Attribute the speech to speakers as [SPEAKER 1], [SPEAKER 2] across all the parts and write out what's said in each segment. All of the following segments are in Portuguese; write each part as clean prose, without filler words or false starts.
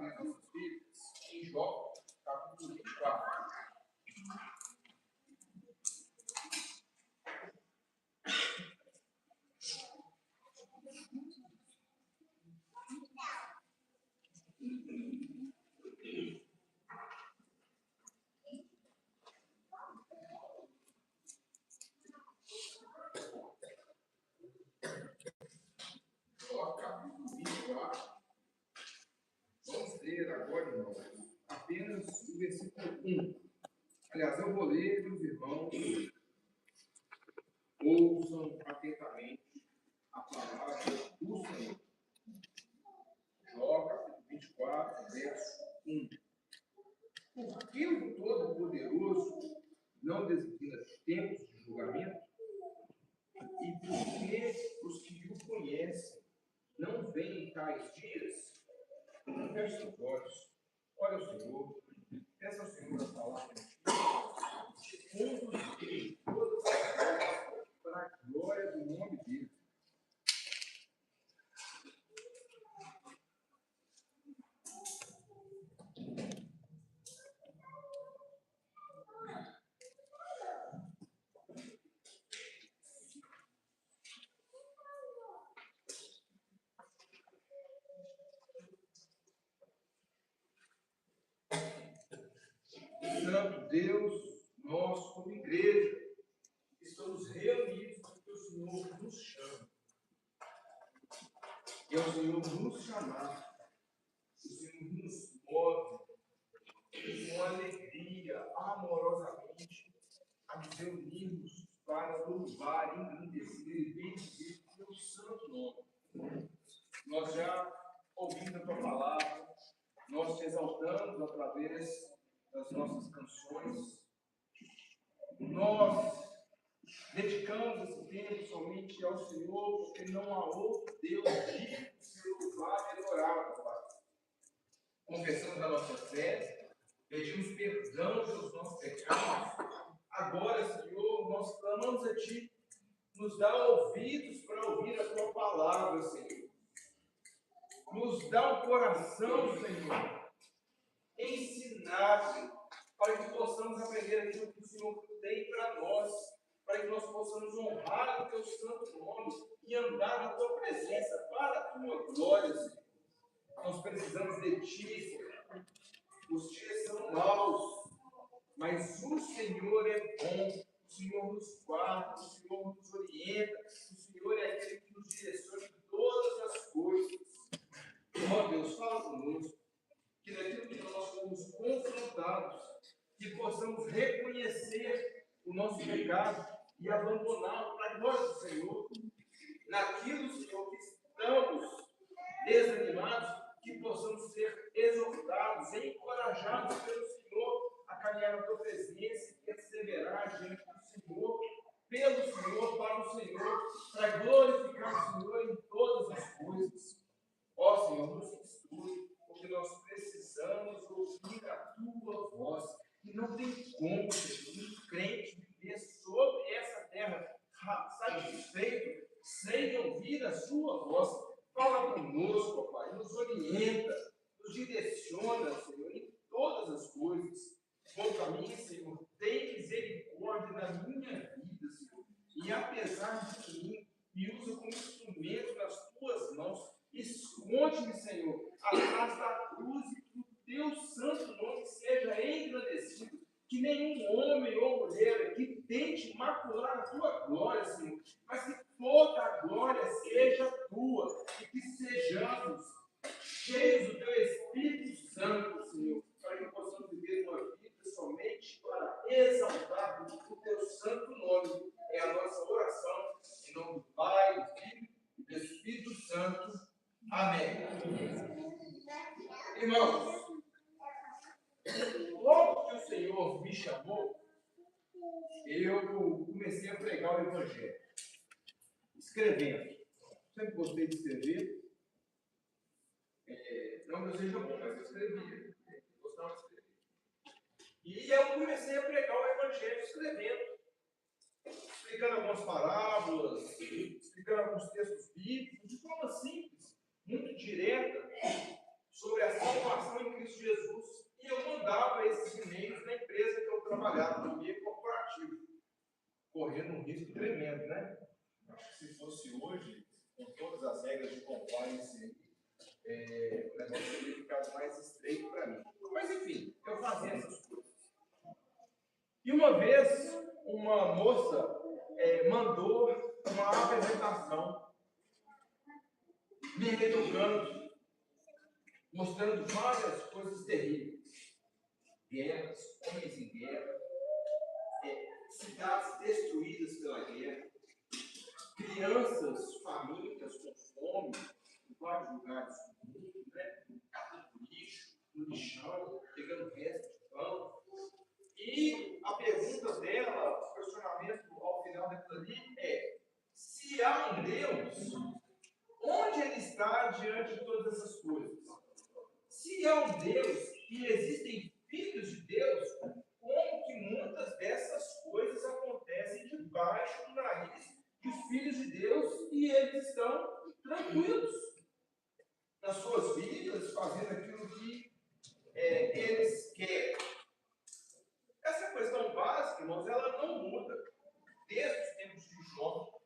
[SPEAKER 1] abrir nossas Bíblias em Jó, capítulo 24. Jó, capítulo 24. Vamos ler agora, irmãos, apenas o versículo 1. Aliás, eu vou ler e os irmãos ouçam atentamente a palavra do Senhor. Jó, capítulo 24, verso 1. Por que o Todo-Poderoso não designa tempos de julgamento? E por que os que o conhecem não veem tais dias? Feche os olhos, olha o Senhor, peça ao Senhor a palavra conduzir todas as coisas para a glória do nome dele. Santo Deus, nós, como igreja, estamos reunidos porque o Senhor nos chama. E ao Senhor nos chamar, o Senhor nos move com alegria, amorosamente, a nos reunirmos para louvar, engrandecer e bendizer o teu santo nome. Nós já ouvimos a tua palavra, nós te exaltamos através das nossas canções. Nós dedicamos esse tempo somente ao Senhor, porque não há outro Deus digno de ser louvado e adorado, Pai. Confessamos a nossa fé, pedimos perdão pelos nossos pecados. Agora, Senhor, nós clamamos a Ti, nos dá ouvidos para ouvir a Tua palavra, Senhor. Nos dá um coração, Senhor, ensinado, para que possamos aprender aquilo que o Senhor tem para nós, para que nós possamos honrar o Teu santo nome e andar na Tua presença para a Tua glória, Senhor. Nós precisamos de Ti, Senhor. Os dias são maus, mas o Senhor é bom, o Senhor nos guarda, o Senhor nos orienta, o Senhor é aquele que nos direciona em todas as coisas. Ó Deus, fala conosco, que naquilo que nós fomos confrontados, que possamos reconhecer o nosso pecado e abandoná-lo para a glória do Senhor. Naquilo, Senhor, que estamos desanimados, que possamos ser exortados, encorajados pelo Senhor a caminhar na tua presença e perseverar diante do Senhor, pelo Senhor, para o Senhor, para glorificar o Senhor em todas as coisas. Ó Senhor, nos instrui, porque nós precisamos ouvir a tua voz. E não tem como, Senhor, um crente viver sobre essa terra satisfeito sem ouvir a sua voz. Fala conosco, Pai, nos orienta, nos direciona, Senhor, em todas as coisas. Quanto a mim, Senhor, tem misericórdia na minha vida, Senhor. E apesar de mim, me usa como instrumento nas tuas mãos. Esconde-me, Senhor, atrás da cruz e que o teu santo nome seja engrandecido. Que nenhum homem ou mulher aqui tente macular a tua glória, Senhor, mas que toda a glória seja tua e que sejamos cheios do teu Espírito Santo, Senhor, para que possamos viver uma vida somente para exaltar o teu santo nome. É a nossa oração, em nome do Pai, do Filho e do Espírito Santo. Amém. Irmãos, logo que o Senhor me chamou, eu comecei a pregar o Evangelho, escrevendo. Sempre gostei de escrever. Não que eu seja bom, mas eu escrevia. Gostava de escrever. E eu comecei a pregar o Evangelho escrevendo, explicando algumas parábolas, explicando alguns textos bíblicos, de forma simples, muito direta, sobre a salvação trabalhar no meio corporativo, correndo um risco tremendo, né?
[SPEAKER 2] Acho que se fosse hoje, com todas as regras de compliance, o negócio teria ficado mais estreito para mim.
[SPEAKER 1] Mas enfim, eu fazia essas coisas. E uma vez, uma moça mandou uma apresentação me educando, mostrando várias coisas terríveis. Guerras, homens em guerra, cidades destruídas pela guerra, crianças famintas com fome em vários lugares do mundo, né? Catando lixo, no lixão, pegando resto de pão. E a pergunta dela, o questionamento ao final daquilo ali é: se há um Deus, onde ele está diante de todas essas coisas? Se há um Deus e existem filhos de Deus, como que muitas dessas coisas acontecem debaixo do nariz dos filhos de Deus e eles estão tranquilos nas suas vidas, fazendo aquilo que eles querem? Essa questão básica, irmãos, ela não muda desde os tempos de Jó.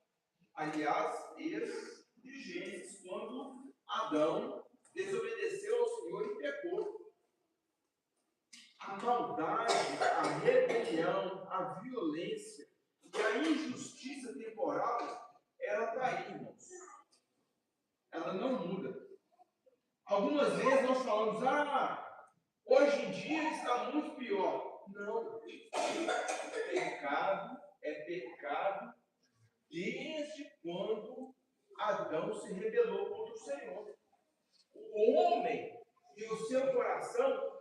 [SPEAKER 1] Aliás, desde Gênesis, quando Adão desobedeceu ao Senhor e pecou. A maldade, a rebelião, a violência e a injustiça temporal, ela está aí, irmãos. Ela não muda. Algumas vezes nós falamos, hoje em dia está muito pior. Não. Pecado é pecado desde quando Adão se rebelou contra o Senhor. O homem e o seu coração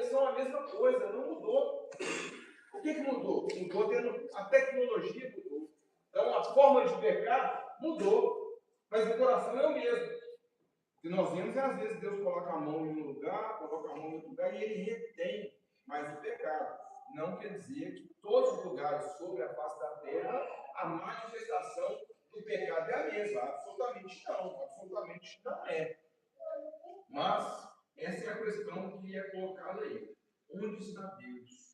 [SPEAKER 1] são a mesma coisa, não mudou. O que mudou? Mudou a tecnologia mudou. Então a forma de pecar mudou, mas o coração é o mesmo. E nós vemos que às vezes Deus coloca a mão em um lugar, coloca a mão em outro lugar e ele retém mais o pecado. Não quer dizer que todos os lugares sobre a face da terra a manifestação do pecado é a mesma. Absolutamente não é. Mas essa é a questão que é colocada aí. Onde está Deus?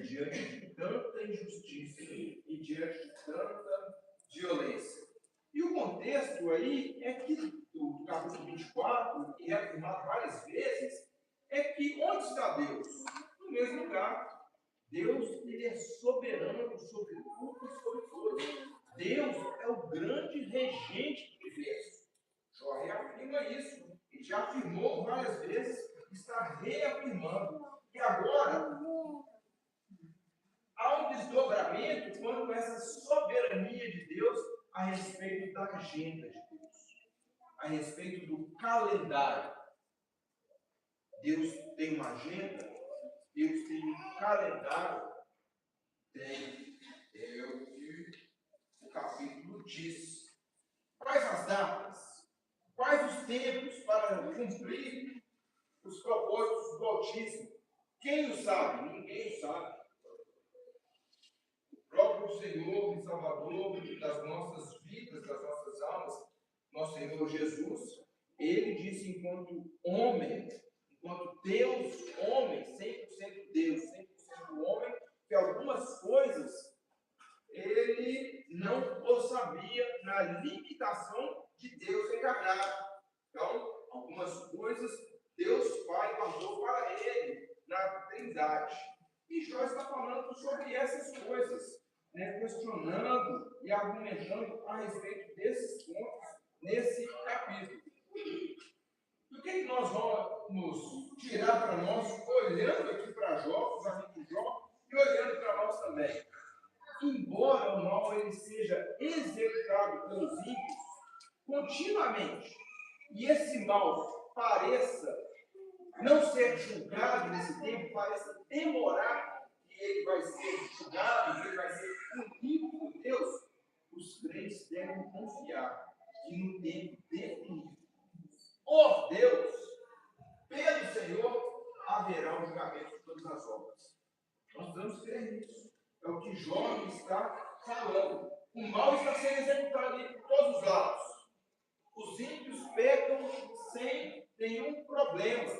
[SPEAKER 1] Diante de tanta injustiça e diante de tanta violência. E o contexto aí é que, do capítulo 24, e é afirmado várias vezes, é que onde está Deus? No mesmo lugar. Deus, ele é soberano sobre tudo e sobre todos. Deus é o grande regente do universo. Jó reafirma isso. Ele já afirmou várias vezes, está reafirmando. E agora, há um desdobramento quanto a essa soberania de Deus a respeito da agenda de Deus, a respeito do calendário. Deus tem uma agenda, Deus tem um calendário, tem, o que o capítulo diz. Quais as datas? Quais os tempos para cumprir os propósitos do Altíssimo? Quem o sabe? Ninguém o sabe. O próprio Senhor e Salvador das nossas vidas, das nossas almas, nosso Senhor Jesus, ele disse enquanto homem, enquanto Deus, homem, 100% Deus, 100% homem, que algumas coisas ele não o sabia na limitação de Deus encarnado. Então, algumas coisas Deus Pai guardou para ele na Trindade. E Jó está falando sobre essas coisas, né, questionando e argumentando a respeito desses pontos nesse capítulo. E o que nós vamos tirar para nós, olhando aqui para Jó, os amigos de Jó, e olhando para nós também? Embora o mal ele seja executado pelos ímpios continuamente, e esse mal pareça não ser julgado nesse tempo, pareça demorar que ele vai ser julgado, que ele vai ser punido por Deus, os crentes devem confiar que no tempo definido por Deus, pelo Senhor, haverá um julgamento de todas as obras. Nós vamos crer nisso. É o que Jó está falando. O mal está sendo executado ali por todos os lados. Os ímpios pecam sem nenhum problema.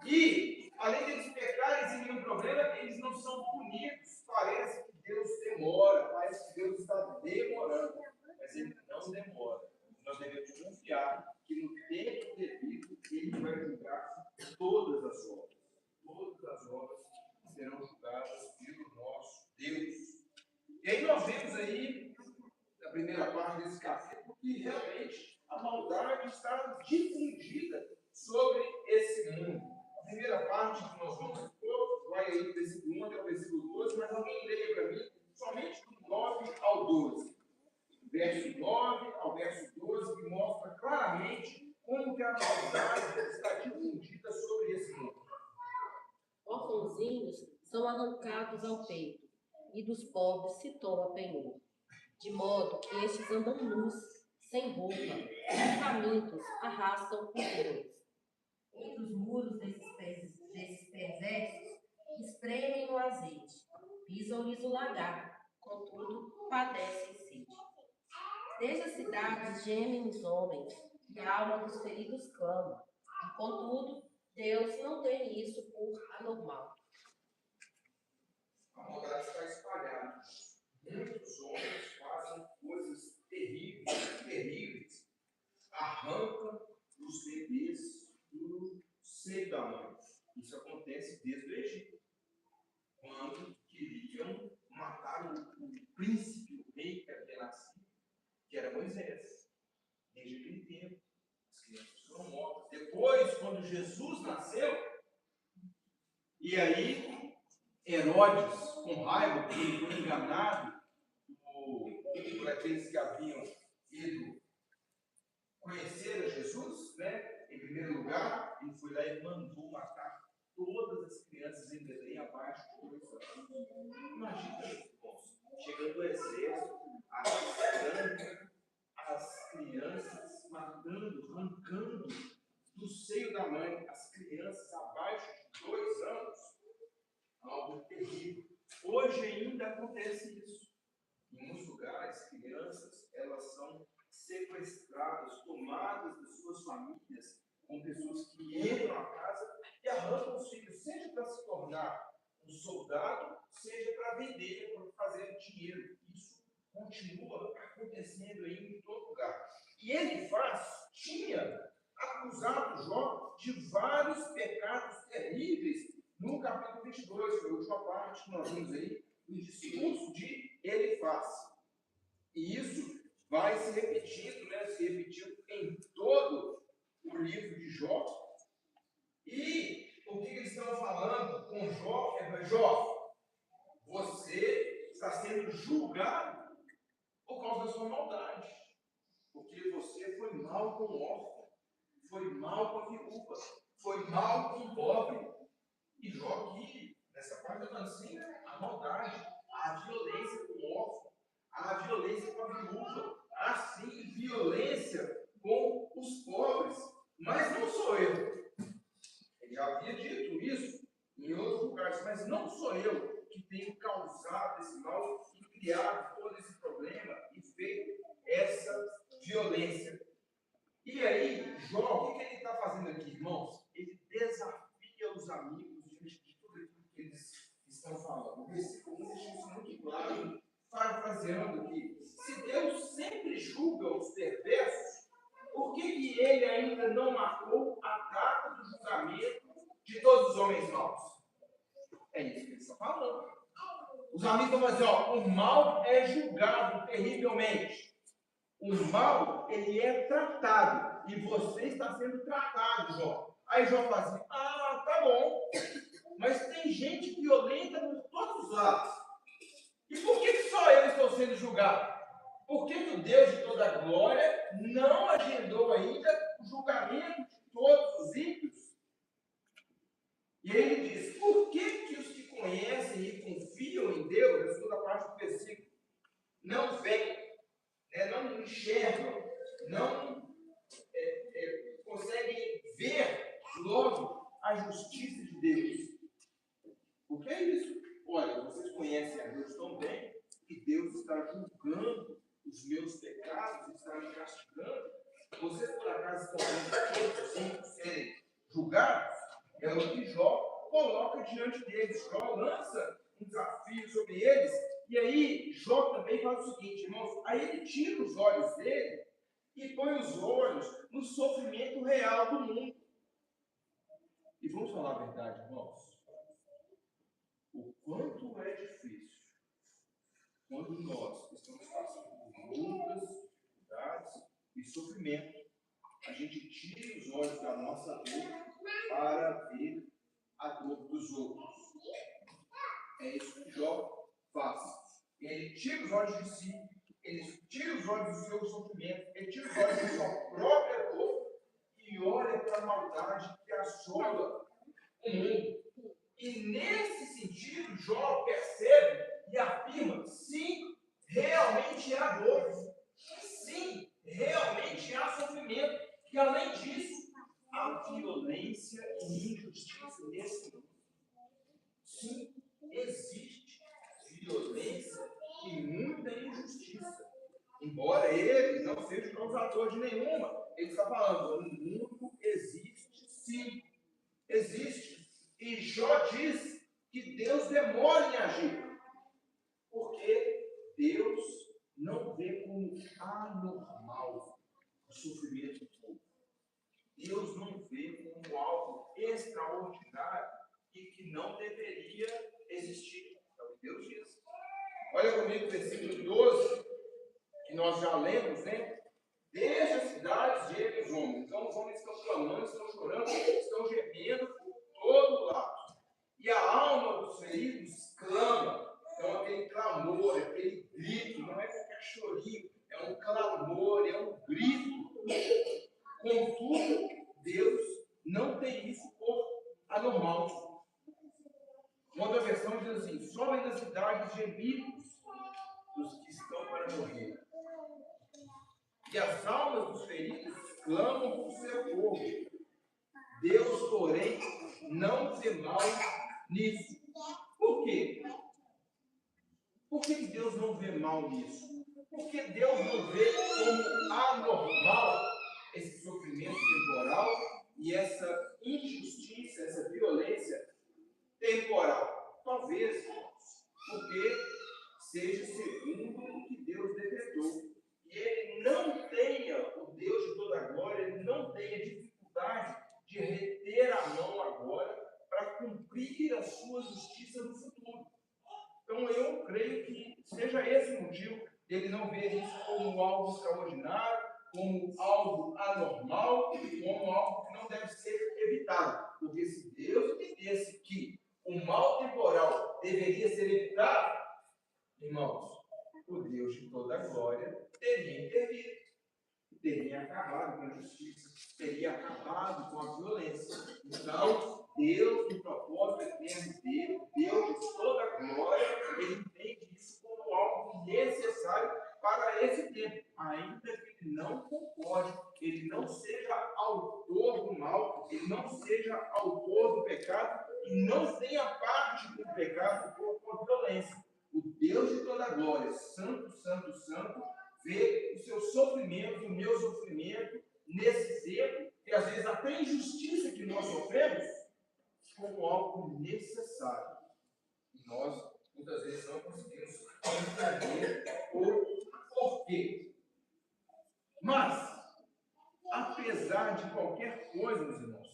[SPEAKER 1] E, além deles pecarem, eles iriam problema é que eles não são punidos. Parece que Deus demora, parece que Deus está demorando, mas Ele não demora. Nós devemos confiar que no tempo devido Ele vai julgar todas as obras. Todas as obras serão julgadas pelo nosso Deus. E aí nós vemos aí, na primeira parte desse capítulo, que realmente a maldade está difundida sobre esse mundo. A primeira parte que nós vamos expor vai aí do versículo 1 até o versículo 12, mas alguém leia para mim somente do 9 ao 12. Do verso 9 ao verso 12, que mostra claramente como que a maldade está difundida sobre esse mundo.
[SPEAKER 3] Orfãozinhos são arrancados ao peito, e dos pobres se toma penhor, de modo que estes andam nus, sem roupa, e famintos arrastam cordeiros. Entre os muros desses perversos, espremem o azeite, pisam-lhes o lagar, contudo padecem sede. Desde as cidades gemem os homens, e a alma dos feridos clama, e contudo Deus não tem isso por anormal.
[SPEAKER 1] A maldade está espalhada. Muitos homens fazem coisas terríveis, terríveis. Arrancam os bebês do seio da mãe. Isso acontece desde o Egito, quando queriam matar o príncipe, o rei que havia nascido, que era Moisés. Desde aquele tempo, as crianças foram mortas. Depois, quando Jesus nasceu, e aí Herodes, com raiva, porque ele foi enganado por aqueles que haviam ido conhecer a Jesus, né? Em primeiro lugar, ele foi lá e mandou matar todas as crianças em Belém abaixo de 2 anos. Imagina, irmãos, chegando o exército, arrastando as crianças, matando, arrancando do seio da mãe as crianças abaixo de 2 anos. Algo terrível. Hoje ainda acontece isso. Em muitos lugares, crianças, elas são sequestradas, tomadas das suas famílias, com pessoas que entram à casa e arrancam os filhos, seja para se tornar um soldado, seja para vender, para fazer dinheiro. Isso continua acontecendo aí em todo lugar. E Elifaz tinha acusado Jó de vários pecados terríveis no capítulo 22, foi a última parte que nós vimos aí, o discurso de Elifaz. E isso vai se repetindo, né? Se repetiu em todo o livro de Jó. E o que eles estão falando com Jó é: Jó, você está sendo julgado por causa da sua maldade. Porque você foi mal com o órfão, foi mal com a viúva, foi mal com o pobre. E Jó aqui, nessa parte, está falando assim, a maldade, a violência com o órfão, a violência com a viúva, assim, violência com os pobres. Mas não sou eu. Ele já havia dito isso em outros lugares, mas não sou eu que tenho causado esse mal e criado todo esse problema e feito essa violência. E aí, Jó, o que ele está fazendo aqui, irmãos? Ele desafia os amigos diante de tudo aquilo que eles estão falando. O versículo 1 deixa isso muito claro, parafraseando aqui. Se Deus sempre julga os perversos, por que ele ainda não marcou a data do julgamento de todos os homens maus? É isso que ele está falando. Os amigos estão falando assim, o mal é julgado terrivelmente. O mal, ele é tratado. E você está sendo tratado, Jó. Aí Jó fala assim, tá bom. Mas tem gente violenta por todos os lados. E por que só eu estou sendo julgado? Por que o Deus de toda a glória não agendou ainda o julgamento de todos os ímpios? E aí ele diz, por que os que conhecem e confiam em Deus, na segunda parte do versículo, não veem, não enxergam, não conseguem ver logo a justiça de Deus? Por que isso? Olha, vocês conhecem a Deus tão bem que Deus está julgando os meus pecados, está me castigando. Vocês por acaso estão vendo todos os ímpios serem julgados? É o que Jó coloca diante deles. Jó lança um desafio sobre eles. E aí, Jó também faz o seguinte, irmãos, aí ele tira os olhos dele e põe os olhos no sofrimento real do mundo. E vamos falar a verdade, irmãos. O quanto é difícil quando nós estamos passando por lutas, dificuldades e sofrimento, a gente tira os olhos da nossa dor para ver a dor dos outros. É isso que Jó faz. Ele tira os olhos de si, ele tira os olhos do seu sofrimento, ele tira os olhos da sua própria dor e olha para a maldade que assola o mundo. E nesse sentido, Jó percebe e afirma: sim, realmente há dor, sim, realmente há sofrimento, e além disso, há violência e injustiça nesse mundo. Sim, existe violência e muita injustiça. Embora ele não seja causador de nenhuma, ele está falando: no mundo existe, sim, existe. E Jó diz que Deus demora em agir, porque Deus não vê como anormal o sofrimento do povo. Deus não vê como algo extraordinário e que não deveria existir. É o que Deus diz. Olha comigo o versículo 12, que nós já lemos, né? Desde as cidades gemem os homens. Então os homens estão clamando, estão chorando, estão gemendo por todo lado. E a alma dos feridos clama. Então aquele clamor, aquele grito, não é qualquer chorinho, é um clamor, é um grito. Contudo, Deus não tem isso por anormal. Uma outra versão diz assim: sobem das cidades gemidos dos que estão para morrer. E as almas dos feridos clamam por seu povo. Deus, porém, não vê mal nisso. Por quê? Por que Deus não vê mal nisso? Porque Deus não vê como anormal esse sofrimento temporal e essa injustiça, essa violência temporal. Talvez porque seja segundo o que Deus decretou. E ele não tenha, o Deus de toda a glória, ele não tenha dificuldade de reter a mão agora para cumprir a sua justiça no futuro. Então eu creio que seja esse o motivo dele não ver isso como algo extraordinário, como algo anormal, como algo que não deve ser evitado. Porque se Deus entendesse que o mal temporal deveria ser evitado, irmãos, o Deus de toda a glória teria intervido, teria acabado com a justiça, teria acabado com a violência. Então, Deus, no propósito eterno dele, Deus de toda a glória, ele entende isso como algo necessário para esse tempo, ainda que ele não concorde, ele não seja autor do mal, ele não seja autor do pecado e não tenha parte com o pecado ou com a violência. O Deus de toda a glória, santo, santo, santo, vê o seu sofrimento, o meu sofrimento, nesse tempo, e às vezes até a injustiça que nós sofremos, como algo necessário. E nós, muitas vezes, não conseguimos entender o porquê. Mas, apesar de qualquer coisa, meus irmãos,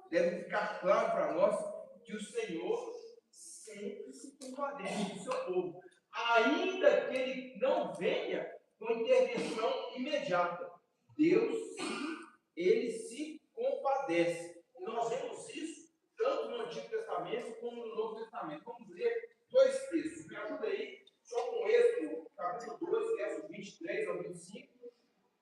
[SPEAKER 1] deve ficar claro para nós que o Senhor sempre se compadece do seu povo, ainda que ele não venha com intervenção imediata. Deus, ele se compadece. E nós vemos isso tanto no Antigo Testamento como no Novo Testamento. Vamos ler dois textos. Me ajuda aí, só com Êxodo, capítulo 2, versos 23 ao 25.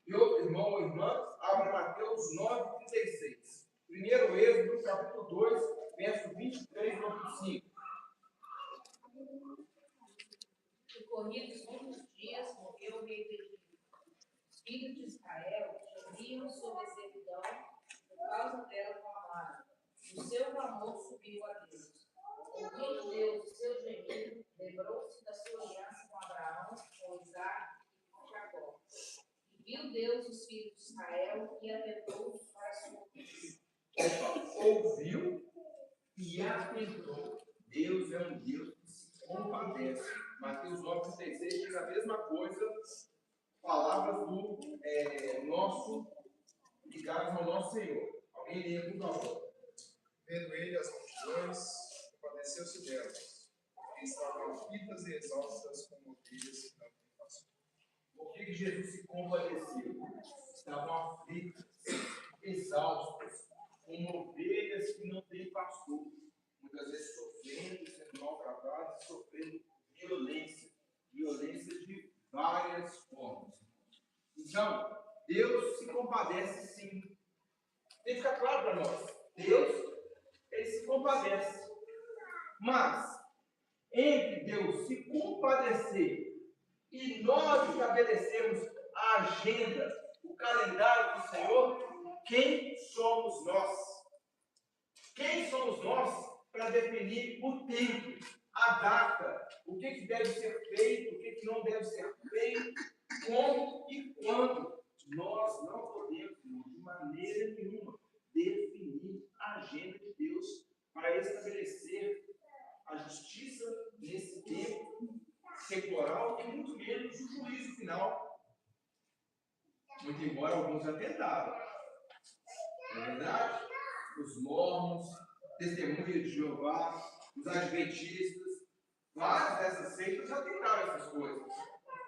[SPEAKER 1] E outro irmão ou irmã, abra Mateus 9, 36. Primeiro Êxodo, capítulo 2, verso 23 ao 25.
[SPEAKER 3] Corridos muitos dias, morreu o rei do Egito. Os filhos de Israel gemiam sob a servidão, por causa dela clamaram. O seu clamor subiu a Deus. Ouvindo Deus o seu gemido, lembrou-se da sua aliança com Abraão, com Isaac e com Jacó. E viu Deus os filhos de Israel e atentou para a sua ofensa.
[SPEAKER 1] Ouviu e atentou. Deus é um Deus que se compadece. Mateus 9,36 diz a mesma coisa, palavras do nosso, ligadas ao nosso Senhor. Alguém lê, por favor.
[SPEAKER 2] Vendo ele as multidões, compadeceu-se delas, porque estavam aflitas e exaustas como ovelhas que não têm pastor.
[SPEAKER 1] Por que Jesus se compadeceu? Estavam aflitas, exaustas, como ovelhas que não têm pastor. Muitas vezes sofrendo, sendo maltratadas, sofrendo violência de várias formas. Então, Deus se compadece sim. Tem que ficar claro para nós. Deus, ele se compadece. Mas, entre Deus se compadecer e nós estabelecermos a agenda, o calendário do Senhor, quem somos nós? Quem somos nós para definir o tempo, a data, o que deve ser feito, o que não deve ser feito, como e quando? Nós não podemos, de maneira nenhuma, definir a agenda de Deus para estabelecer a justiça nesse tempo temporal e muito menos o juízo final. Muito embora alguns já tentaram. Não é verdade? Os mormons, testemunhas de Jeová, os adventistas, várias dessas seitas já tentaram essas coisas.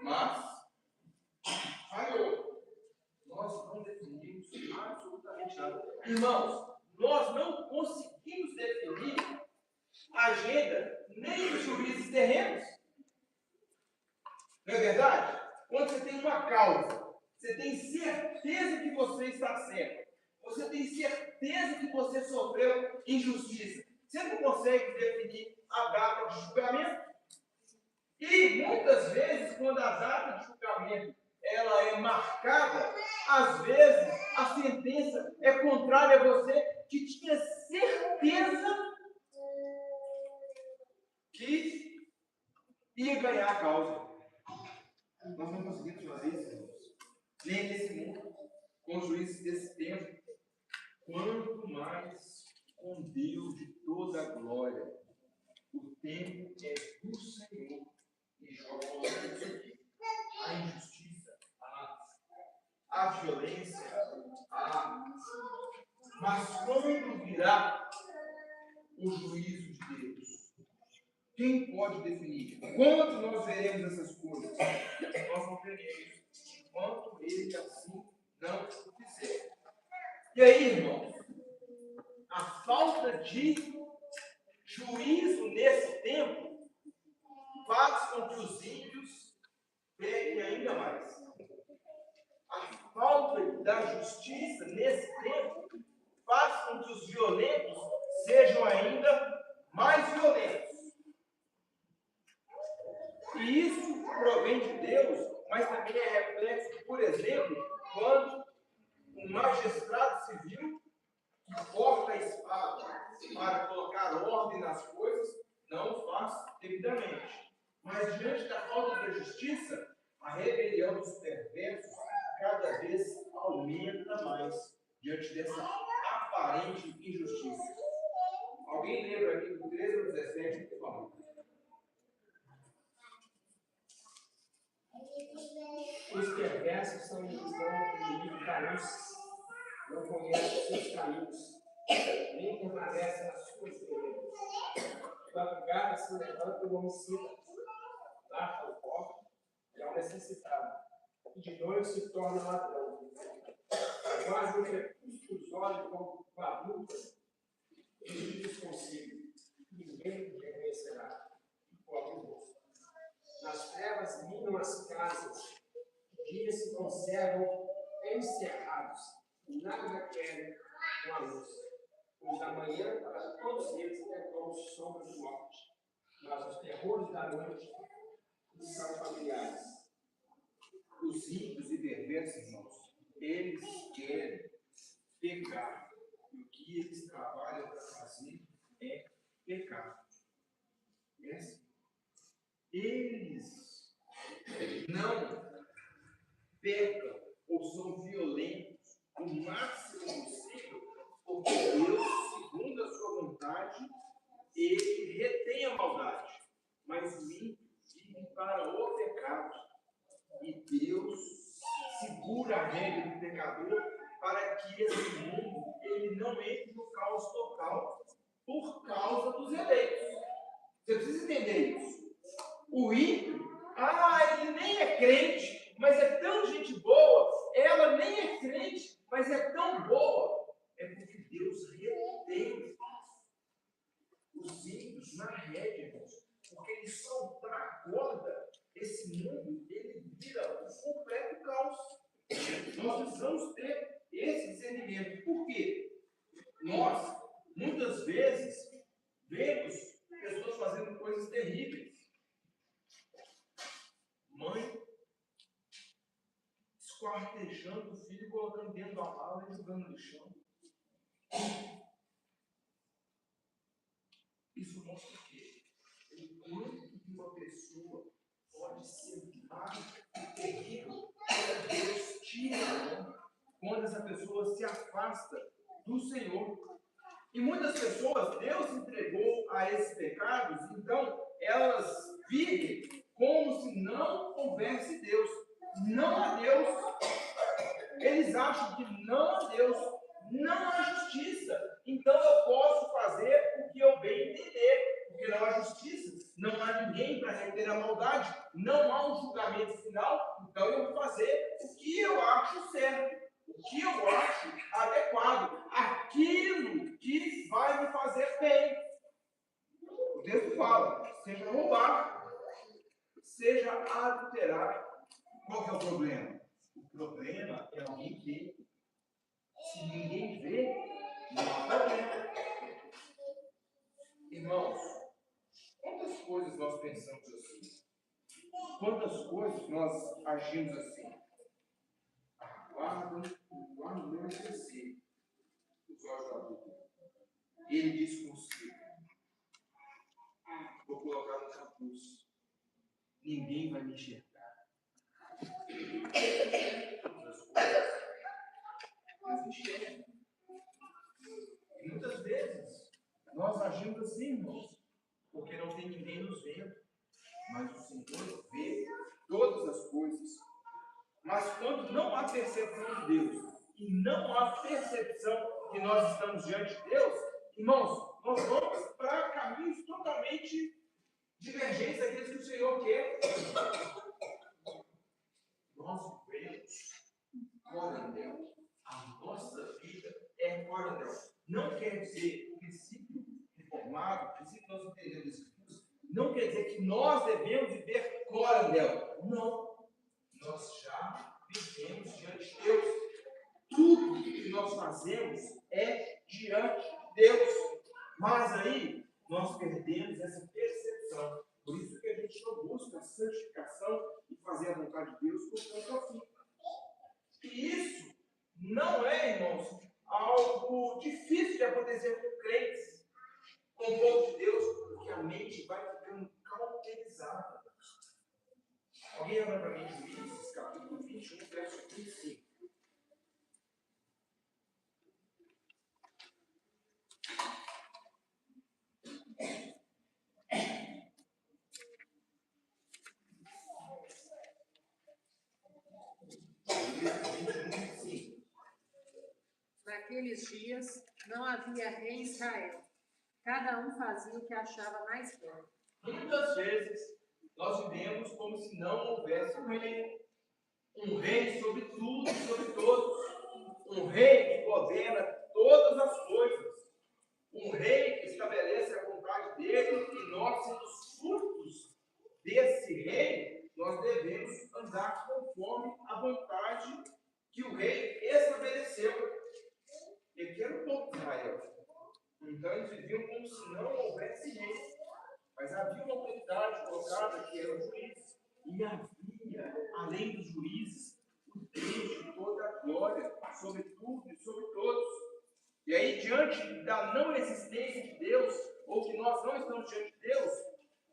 [SPEAKER 1] Mas falhou. Nós não definimos absolutamente nada. Irmãos, nós não conseguimos definir a agenda nem dos juízes terrenos. Não é verdade? Quando você tem uma causa, você tem certeza que você está certo. Você tem certeza que você sofreu injustiça. Você não consegue definir a data de julgamento. E muitas vezes, quando a data de julgamento ela é marcada, às vezes a sentença é contrária a você, que tinha certeza que ia ganhar a causa. Nós não conseguimos fazer isso, irmãos. Nem nesse mundo, com os juízes desse tempo. Quanto mais com Deus de toda a glória. O tempo é do Senhor. E Jó falou isso aqui. A injustiça, a violência, mas quando virá o juízo de Deus? Quem pode definir? Quando nós veremos essas coisas? Nós não veremos enquanto ele assim não fizer. E aí, irmãos, a falta de juízo nesse tempo faz com que os ímpios pequem ainda mais. A falta da justiça nesse tempo faz com que os violentos sejam ainda mais violentos. E isso provém de Deus, mas também é reflexo, por exemplo, quando um magistrado civil que corta a espada para colocar ordem nas coisas, não faz devidamente. Mas diante da falta da justiça, a rebelião dos perversos cada vez aumenta mais diante dessa aparente injustiça. Alguém lembra aqui do 13 ao 17, por favor?
[SPEAKER 4] Os perversos são os que estão no livro da luz, não conhecem os seus caminhos, nem permanecem nas suas veredas. De madrugada se levanta o homicida, mata o pobre e ao necessitado, e de noite se torna ladrão. Quase no crepúsculo dos olhos como valuta, ele diz consigo: ninguém reconhecerá, e cobre o rosto. Nas trevas minam as casas, dias se conservam encerrados, e nada querem com a luz. Pois da manhã, para todos eles, é como sombra de morte, mas os terrores da noite lhes são familiares.
[SPEAKER 1] Os ímpios e perversos, irmãos, eles querem pecar. E o que eles trabalham para fazer é pecar. Eles não pecam ou são violentos o máximo possível, porque Deus, segundo a sua vontade, maldade, ele retém a maldade, mas o ímpio vive para o pecado. E Deus segura a regra do pecador para que esse mundo ele não entre no caos total por causa dos eleitos. Você precisa entender isso. O ímpio, ele nem é crente, mas é tão gente boa. Ela nem é crente, mas é tão boa. É porque Deus retém os ímpios na rédea, irmãos. Porque eles soltar a corda, esse mundo, ele vira um completo caos. Nós precisamos ter esse discernimento. Por quê? Nós, muitas vezes, vemos pessoas fazendo coisas terríveis. Mãe esquartejando o filho, colocando dentro da mala e jogando no chão. Isso mostra o quê? O quanto que uma pessoa pode ser mais terrível quando Deus tira a honra, quando essa pessoa se afasta do Senhor. E muitas pessoas, Deus entregou a esses pecados, então elas vivem como se não houvesse Deus. Não há Deus. Eles acham que não há Deus, não há justiça. Então eu posso fazer o que eu bem entender, porque não há justiça, não há ninguém para reter a maldade, não há um julgamento final, então eu vou fazer o que eu acho certo, o que eu acho adequado, aquilo que vai me fazer bem. O texto fala, seja roubar, seja adulterar. Qual que é o problema? O problema é alguém ver. Se ninguém vê, não há problema. Irmãos, quantas coisas nós pensamos assim? Quantas coisas nós agimos assim? Guarda no meu esquecer os olhos da boca. Ele diz consigo: vou colocar no capuz. Ninguém vai me enxergar. Mas enxerga. E muitas vezes nós agimos assim, irmãos, porque não tem ninguém nos vendo. Mas o Senhor vê todas as coisas. Mas quando não há percepção de Deus e não há percepção que nós estamos diante de Deus, irmãos, nós vamos para caminhos totalmente divergentes daqueles que o Senhor quer. Nós vivemos corandel. A nossa vida é corandel. Não quer dizer o princípio reformado, o princípio que nós entendemos das Escrituras, não quer dizer que nós devemos viver corandel. Não. Nós já vivemos diante de Deus. Tudo que nós fazemos é diante de Deus. Mas aí, nós perdemos essa percepção. Por isso que a gente não busca a santificação e fazer a vontade de Deus por tanto assim. E isso não é, irmãos, algo difícil de acontecer com crentes, com o povo de Deus, porque a mente vai ficando cauterizada. Alguém abra para mim Juízes, capítulo 21, verso 25.
[SPEAKER 5] Naqueles dias não havia rei em Israel. Cada um fazia o que achava mais bom.
[SPEAKER 1] Muitas vezes nós vivemos como se não houvesse um rei sobre tudo e sobre todos, um rei que governa todas as coisas, um rei que estabelece a vontade dele e nós, sendo os frutos desse rei, nós devemos andar conforme a vontade que o rei estabeleceu. E que era o povo de Israel. Então eles viviam como se não houvesse rei. Mas havia uma autoridade colocada que era o juiz. E havia, além dos juízes, o Deus de toda a glória, sobre tudo e sobre todos. E aí, diante da não existência de Deus, ou que nós não estamos diante de Deus,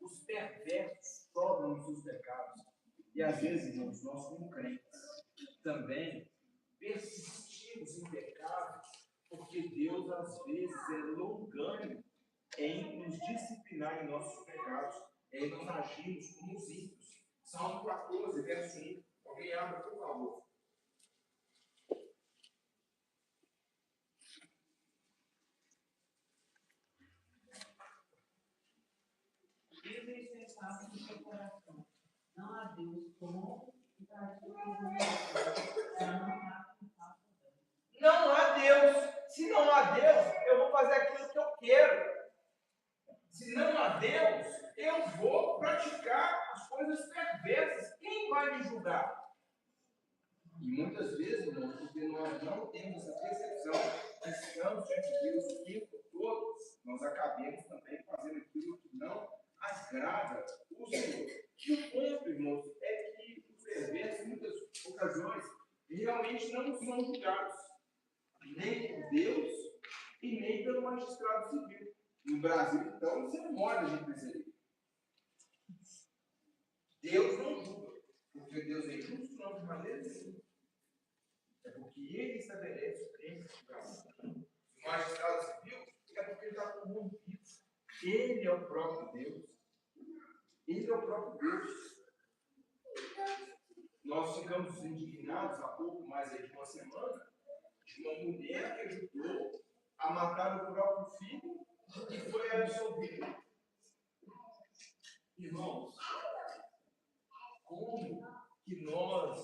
[SPEAKER 1] os perversos sobram nos seus pecados. E às vezes, irmãos, nós como crentes, também persistimos em pecado, porque Deus às vezes é longânimo em nos disciplinar em nossos pecados, em nós agirmos como os ímpios. Salmo 14, verso 1. Alguém abra, por favor.
[SPEAKER 6] Vive e sensato no seu coração. Não há Deus como e pratica já não há quem faça bem.
[SPEAKER 1] Não há Deus. Se não há Deus, eu vou fazer aquilo que eu quero. Se não há Deus, eu vou praticar as coisas perversas. Quem vai me julgar? E muitas vezes, irmãos, porque nós não temos essa percepção que estamos diante de Deus o tempo todo, nós acabemos também fazendo aquilo que não agrada o Senhor. E o ponto, irmãos, é que os perversos, em muitas ocasiões, realmente não são julgados, nem por Deus e nem pelo magistrado civil. No Brasil, então, isso é moda de perceber. Deus não julga, porque Deus é justo não de maneira nenhuma. É porque ele estabelece o tempo de julgamento. O magistrado civil é porque ele está corrompido. Ele é o próprio Deus. Ele é o próprio Deus. Nós ficamos indignados há pouco mais aí de uma semana de uma mulher que ajudou a matar o próprio filho e foi absolvida. Irmãos, como que nós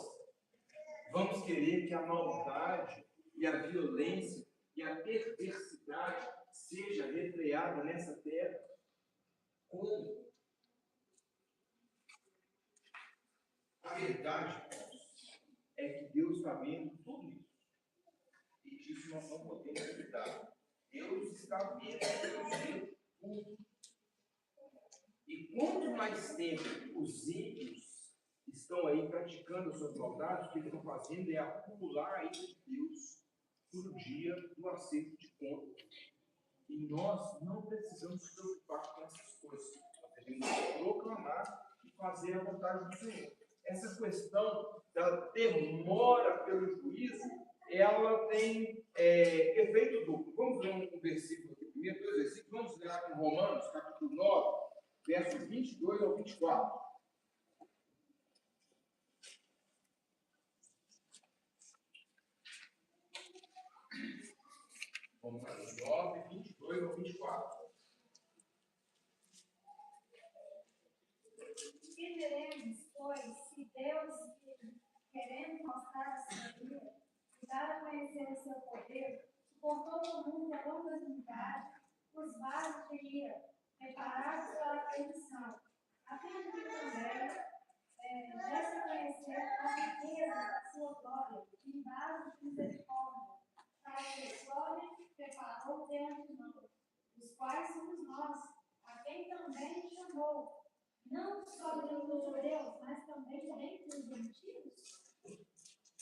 [SPEAKER 1] vamos querer que a maldade e a violência e a perversidade seja refreada nessa terra? Como? A verdade, irmãos, é que Deus está vendo tudo isso. E disso nós não podemos duvidar. Deus está vendo tudo. E quanto mais tempo os ímpios estão aí praticando as suas maldades, o que eles estão fazendo é acumular a ira de Deus por dia do acerto de contas. E nós não precisamos nos preocupar com essas coisas. Nós devemos proclamar e fazer a vontade do Senhor. Essa questão da demora pelo juízo, ela tem efeito duplo. Vamos ler um versículo aqui, primeiro dois versículos. Vamos ler aqui em Romanos, capítulo 9, versos 22 ao 24. Romanos 9, 22 ao 24.
[SPEAKER 7] Que veremos, pois, se Deus, querendo mostrar a sua ira e dar a conhecer o seu poder, suportou no mundo a longanimidade, os vasos de ira, preparados para a perdição, a fim de que também desse a conhecer as riquezas da sua glória em vasos de misericórdia, para que a glória preparou de antemão, os quais somos nós, a quem também chamou, não só dentre os judeus, mas também dentre os gentios?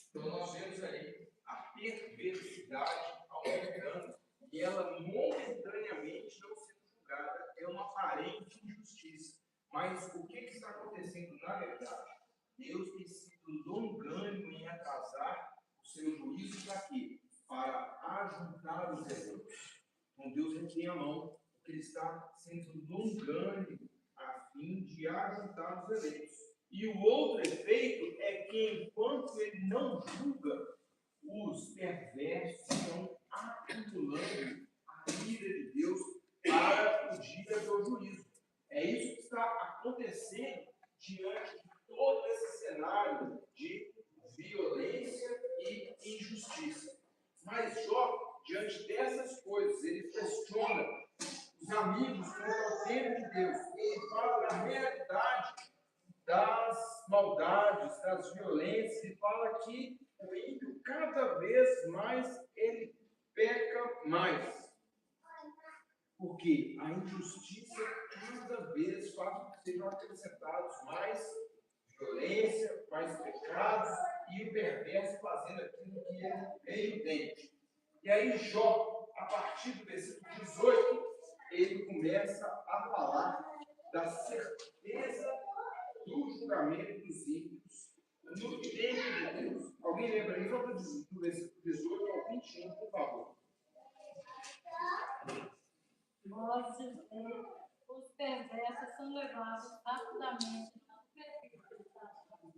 [SPEAKER 1] Então nós vemos aí a perversidade aumentando e ela momentaneamente não sendo julgada. É uma aparente injustiça. Mas o que está acontecendo na verdade? Deus tem sido longânimo em atrasar o seu juízo para quê? Para ajuntar os eleitos. Então Deus não tem a mão, porque ele está sendo longânimo a fim de ajuntar os eleitos. E o outro efeito é que, enquanto ele não julga, os perversos estão acumulando a ira de Deus para o dia do juízo. É isso que está acontecendo diante de todo esse cenário de violência e injustiça. Mas Jó, diante dessas coisas, ele questiona os amigos contra o tempo de Deus. Ele fala da realidade das maldades, das violências, e fala que o ímpio, cada vez mais, ele peca mais. Porque a injustiça cada vez faz com que sejam acrescentados mais violência, mais pecados, e o perverso fazendo aquilo que ele bem entende. E aí Jó, a partir do versículo 18, ele começa a falar da certeza do julgamento dos ímpios no tempo de Deus. Alguém lembra aí? Vamos do versículo 18 ao 21, por favor.
[SPEAKER 7] voz dizer, os perversos são levados rapidamente à precipitação.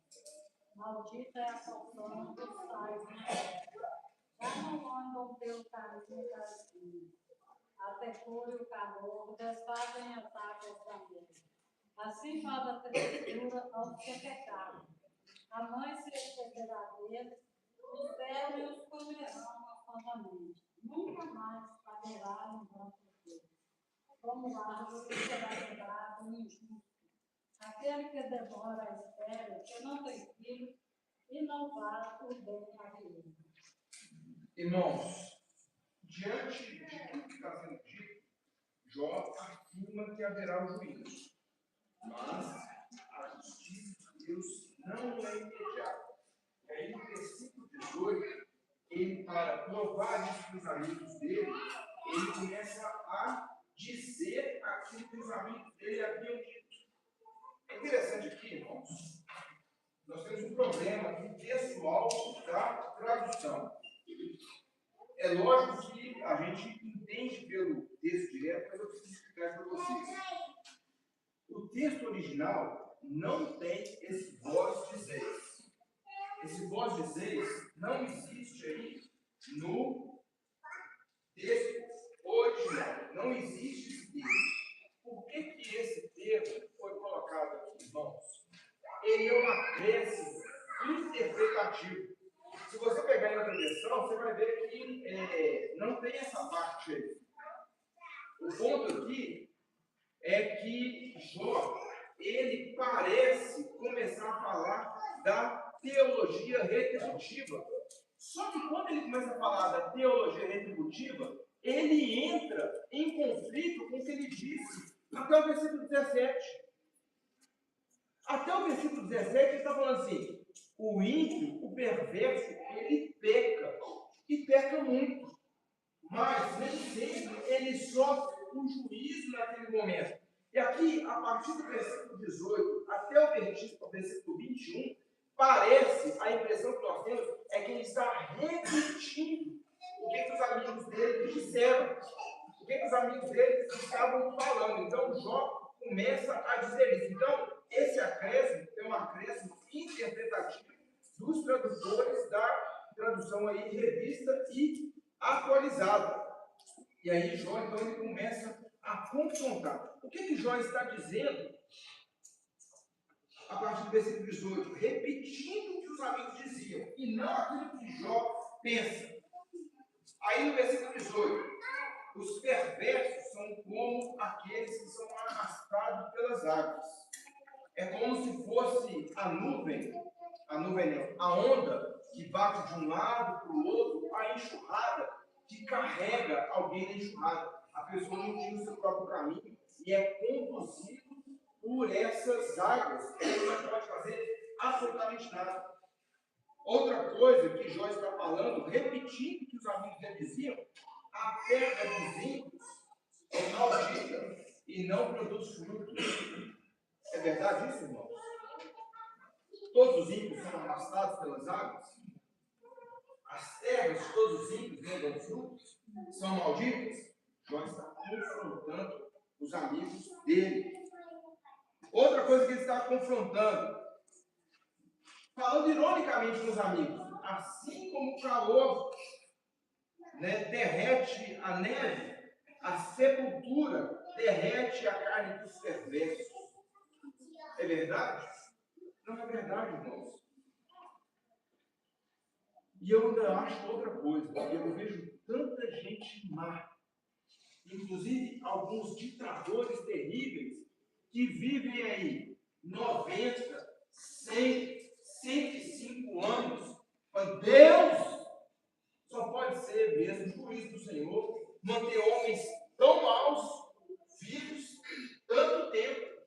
[SPEAKER 7] Maldita é a porção dos pais na terra. Já não andam pelo caminho das vidas. A secura e o calor desfazem as águas da mesa. Assim faz a tristura aos que pecaram. A mãe se esquecerá deles, os céus e os comerão afosamente. Nunca mais haverá lembrança deles. Como árvore será quebrado o injusto. Aquele que devora a espera, que não tem filho, e não faz o bem a ele.
[SPEAKER 1] Irmãos, diante de tudo que está sendo dito, Jó afirma que haverá o juízo. Mas a justiça de Deus não é imediata. E aí, no versículo 18, ele, para provar isso para os amigos dele, ele começa a dizer aquilo que os amigos dele haviam dito. É interessante aqui, irmãos, nós temos um problema aqui pessoal da tradução. É lógico que a gente entende pelo texto direto, mas eu preciso explicar para vocês. O texto original não tem esse vós dizeis. Esse vós dizeis não existe aí no texto original. Não existe esse termo. Por que esse termo foi colocado aqui, irmãos? Ele é um acréscimo interpretativo. Se você pegar em outra versão, você vai ver que não tem essa parte aí. O ponto aqui é que Jó, ele parece começar a falar da teologia retributiva. Só que quando ele começa a falar da teologia retributiva, ele entra em conflito com o que ele disse até o versículo 17. Até o versículo 17 ele está falando assim: o ímpio, o perverso, ele peca, e peca muito. Mas nem sempre ele sofre o juízo naquele momento. E aqui, a partir do versículo 18 até o versículo 21, parece, a impressão que nós temos é que ele está repetindo o que os amigos dele disseram, o que os amigos dele estavam falando. Então, Jó começa a dizer isso. Então, esse acréscimo é um acréscimo interpretativo dos tradutores da tradução aí, revista e atualizada. E aí Jó, então, ele começa a confrontar. O que Jó está dizendo a partir do versículo 18? Repetindo o que os amigos diziam, e não aquilo que Jó pensa. Aí no versículo 18, os perversos são como aqueles que são arrastados pelas águas. É como se fosse a nuvem não, a onda que bate de um lado para o outro, a enxurrada que carrega alguém na enxurrada. A pessoa não tira o seu próprio caminho e é conduzido por essas águas. Ele não pode fazer absolutamente nada. Outra coisa que Jó está falando, repetindo o que os amigos dele diziam: a terra dos ímpios é maldita e não produz frutos. É verdade isso, irmãos? Todos os ímpios são arrastados pelas águas? As terras de todos os ímpios não dão frutos? São malditas? Jó está confrontando os amigos dele. Outra coisa que ele está confrontando, falando ironicamente com os amigos: assim como o calor derrete a neve, a sepultura derrete a carne dos perversos. É verdade? Não é verdade, irmãos. E eu ainda acho outra coisa. Eu vejo tanta gente má, inclusive alguns ditadores terríveis, que vivem aí 90, 100, 105 anos. Mas Deus só pode ser mesmo juiz do Senhor manter homens tão maus vivos tanto tempo.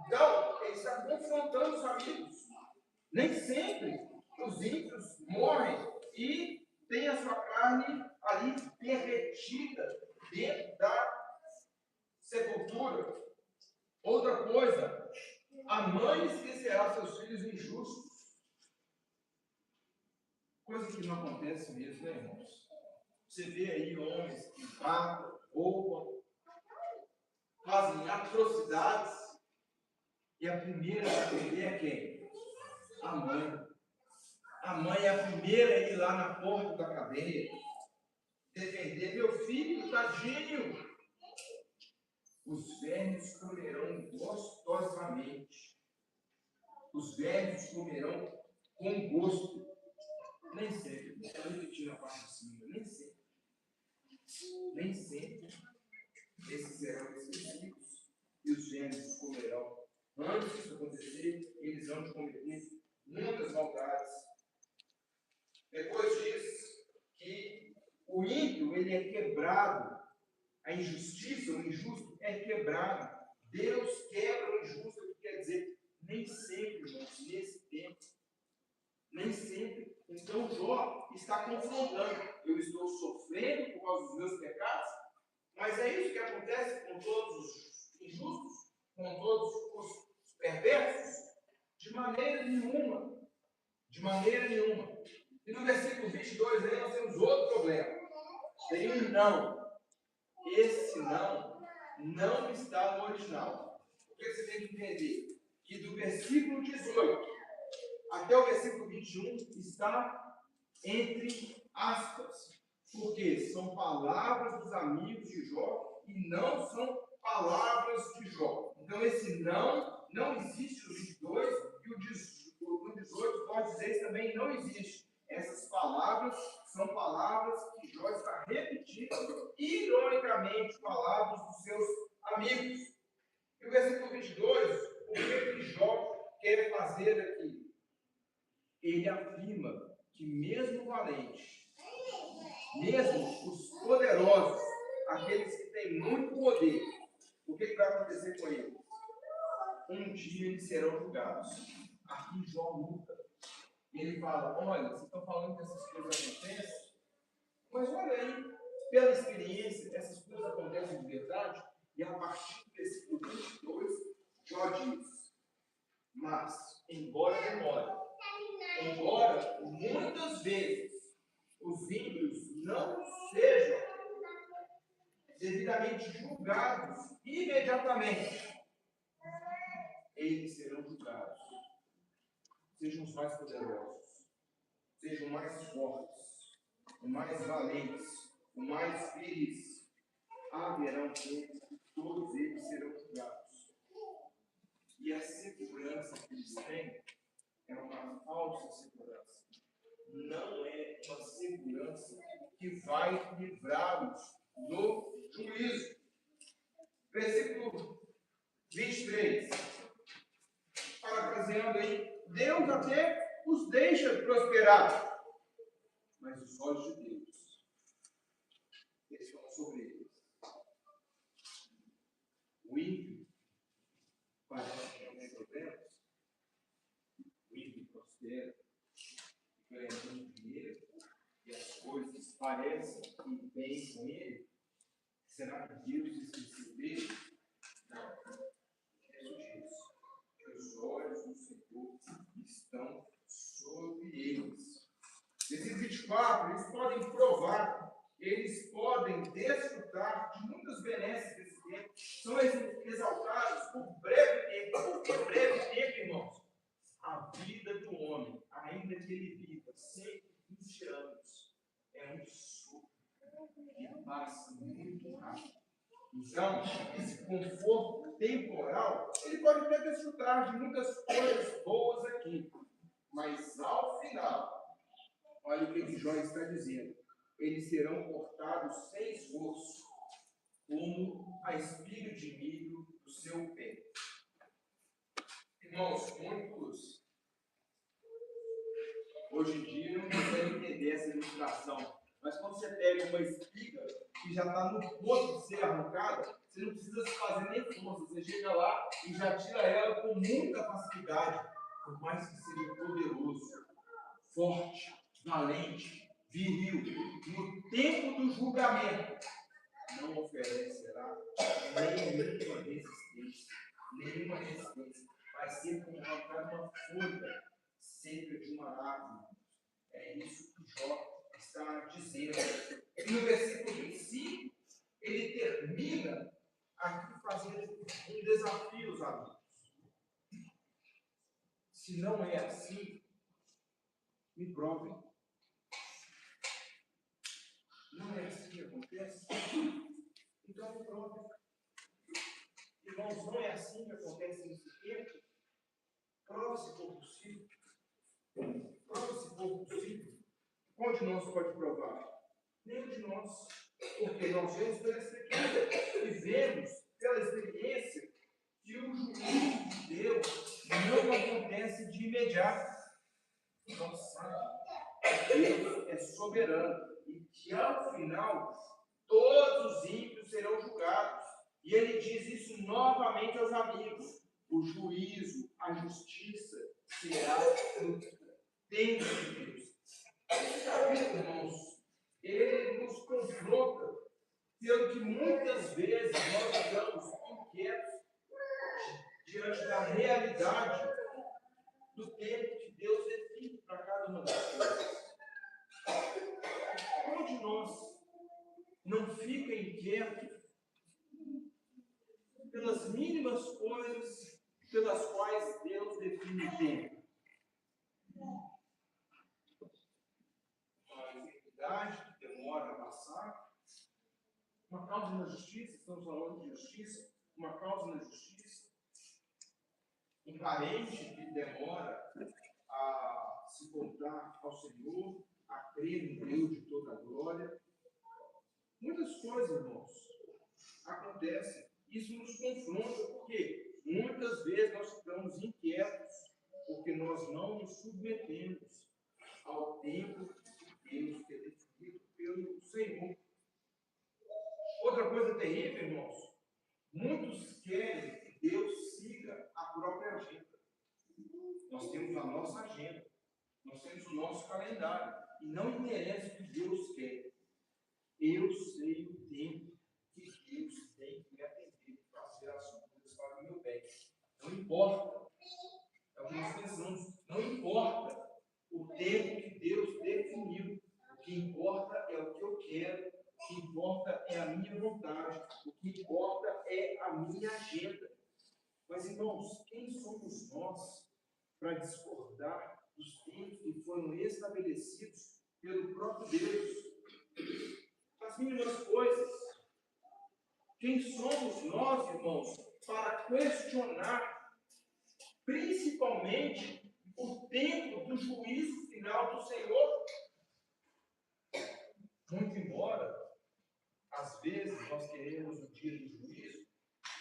[SPEAKER 1] Então, ele está confrontando os amigos. Nem sempre os ímpios morrem e têm a sua carne ali derretida dentro da sepultura. Outra coisa, a mãe esquecerá seus filhos injustos. Coisa que não acontece mesmo, né, irmãos? Você vê aí homens que matam, roubam, fazem atrocidades, e a primeira a defender é quem? A mãe. A mãe é a primeira a ir lá na porta da cadeia, defender meu filho, tadinho. Os velhos comerão gostosamente. Os velhos comerão com gosto. Nem sempre. Estou repetindo a parte de cima. Nem sempre. Nem sempre. Esses serão esquecidos. E os velhos comerão. Antes disso acontecer, eles vão de cometer muitas maldades. Depois diz que o ímpio ele é quebrado. A injustiça, o injusto é quebrado. Deus quebra o injusto, que quer dizer, nem sempre, irmãos, nesse tempo. Nem sempre. Então Jó está confrontando. Eu estou sofrendo por causa dos meus pecados, mas é isso que acontece com todos os injustos, com todos os perversos? De maneira nenhuma. De maneira nenhuma. E no versículo 22 aí nós temos outro problema. Tem um não. Esse não está no original. Porque você tem que entender que do versículo 18 até o versículo 21 está entre aspas. Porque são palavras dos amigos de Jó e não são palavras de Jó. Então esse não existe no 22 e no 18 pode dizer que também não existe. Essas palavras são palavras que Jó está repetindo, ironicamente, palavras dos seus amigos. E o versículo 22, o que Jó quer fazer aqui? Ele afirma que mesmo valente, mesmo os poderosos, aqueles que têm muito poder, o que vai acontecer com eles? Um dia eles serão julgados. Aqui Jó luta. Ele fala, olha, vocês estão falando que essas coisas acontecem, mas olha aí, pela experiência, essas coisas acontecem de verdade, e a partir do versículo 22, Jó diz, mas, embora demore, embora muitas vezes os ímpios não sejam devidamente julgados imediatamente, eles serão julgados. Sejam os mais poderosos, sejam mais fortes, os mais valentes, os mais felizes. Haverá um tempo que todos eles serão julgados. E a segurança que eles têm é uma falsa segurança. Não é uma segurança que vai livrá-los do juízo. Versículo 23. Parafraseando aí, Deus até os deixa prosperar, mas os olhos de Deus estão sobre eles. O ímpio parece que tem problemas, o ímpio prospera, ganha muito dinheiro, e as coisas parecem que vêm com ele. Será que Deus esqueceu dele? Não. Jesus diz que os olhos do Senhor estão sobre eles. Versículo 24, eles podem provar, eles podem desfrutar de muitas benesses desse tempo, são exaltados por breve tempo. Por que breve tempo, irmãos? A vida do homem, ainda que ele viva 120 anos, é um sopro que passa muito rápido. Então, esse conforto temporal, ele pode até desfrutar de muitas coisas boas aqui, mas ao final, olha o que Jó está dizendo, eles serão cortados sem esforço, como a espiga de milho do seu peito. Irmãos, muitos hoje em dia não conseguem entender essa ilustração. Mas quando você pega uma espiga que já está no ponto de ser arrancada, você não precisa se fazer nem força. Você chega lá e já tira ela com muita facilidade. Por mais que seja poderoso, forte, valente, viril, no tempo do julgamento, não oferecerá nenhuma resistência. Nenhuma resistência. Vai ser como arrancar uma folha seca de uma árvore. É isso que Jó está dizendo. E no versículo 25, ele termina aqui fazendo um desafio aos amigos. Se não é assim, me provem. Não é assim que acontece? Então me provem. Irmãos, não é assim que acontece nesse tempo? Prove se for possível. Prove se for possível. Qual de nós pode provar? Nenhum de nós. Porque nós vemos pela experiência. E vemos pela experiência que o juízo de Deus não acontece de imediato. Nós sabemos que Deus é soberano e que ao final todos os ímpios serão julgados. E ele diz isso novamente aos amigos: o juízo, a justiça será no tempo de Deus. Esse capítulo, irmãos, ele nos confronta pelo que muitas vezes nós ficamos inquietos diante da realidade do tempo que Deus define para cada uma das coisas. Qual de nós não fica inquieto pelas mínimas coisas pelas quais Deus define o tempo? A enfermidade que demora a passar, uma causa na justiça, estamos falando de justiça, uma causa na justiça, um parente que demora a se voltar ao Senhor, a crer no Deus de toda a glória. Muitas coisas, irmãos, acontecem. Isso nos confronta, porque muitas vezes nós ficamos inquietos, porque nós não nos submetemos ao tempo que Deus tem definido pelo Senhor. Outra coisa terrível, irmãos, muitos querem que Deus siga a própria agenda. Nós temos a nossa agenda, nós temos o nosso calendário, e não interessa o que Deus quer. Eu sei o tempo que Deus tem que me atender para fazer as coisas para o meu bem. Não importa. É o que nós pensamos. Não importa o tempo que Deus definiu. O que importa é o que eu quero. O que importa é a minha vontade. O que importa é a minha agenda. Mas, irmãos, quem somos nós para discordar dos tempos que foram estabelecidos pelo próprio Deus? As mínimas coisas. Quem somos nós, irmãos, para questionar, principalmente, o tempo do juízo final do Senhor? Muito embora, às vezes, nós queremos o dia do juízo